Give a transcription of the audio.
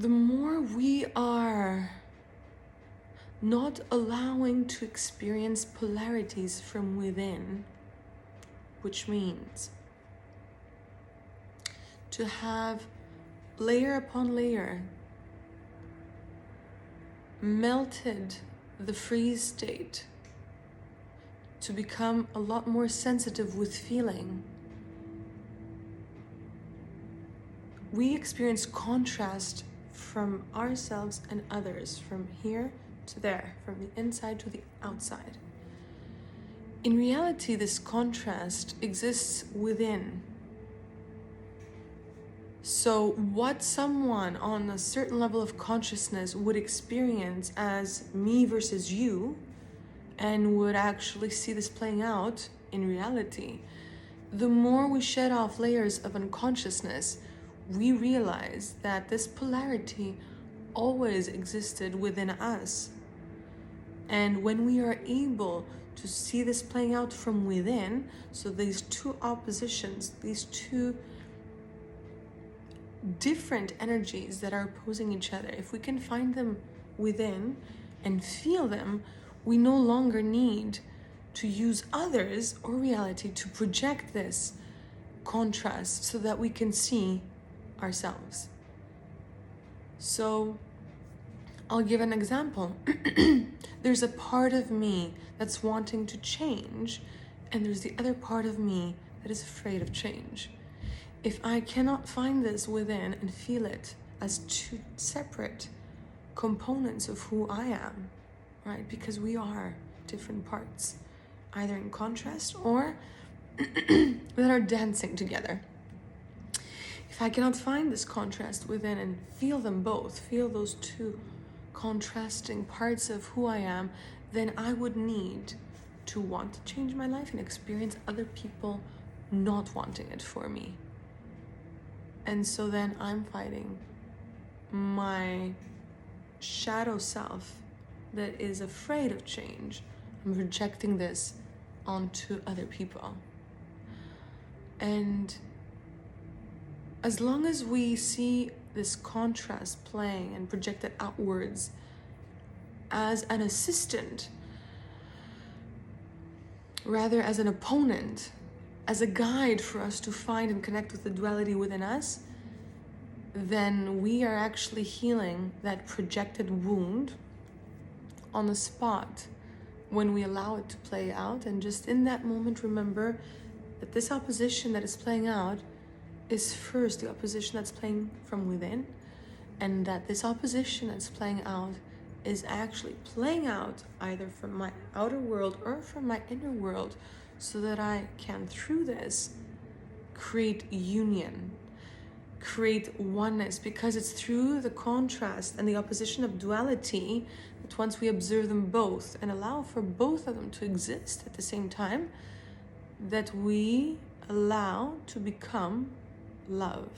the more we are not allowing to experience polarities from within, which means to have layer upon layer melted the freeze state to become a lot more sensitive with feeling. We experience contrast from ourselves and others, from here to there, from the inside to the outside. In reality, this contrast exists within. So what someone on a certain level of consciousness would experience as me versus you, and would actually see this playing out in reality, the more we shed off layers of unconsciousness, we realize that this polarity always existed within us. And when we are able to see this playing out from within, so these two oppositions, these two different energies that are opposing each other, if we can find them within and feel them, we no longer need to use others or reality to project this contrast so that we can see ourselves. So I'll give an example. There's a part of me that's wanting to change, and there's the other part of me that is afraid of change. If I cannot find this within and feel it as two separate components of who I am, right? Because we are different parts, either in contrast or that are dancing together. If I cannot find this contrast within and feel them both, feel those two contrasting parts of who I am, then I would need to want to change my life and experience other people not wanting it for me. And so then I'm fighting my shadow self that is afraid of change. I'm projecting this onto other people. And as long as we see this contrast playing and project it outwards as an assistant, rather as an opponent, as a guide for us to find and connect with the duality within us, then we are actually healing that projected wound on the spot when we allow it to play out. And just in that moment, remember that this opposition that is playing out is first the opposition that's playing from within, and that this opposition that's playing out is actually playing out either from my outer world or from my inner world, so that I can, through this, create union, create oneness, because it's through the contrast and the opposition of duality that once we observe them both and allow for both of them to exist at the same time, that we allow to become love.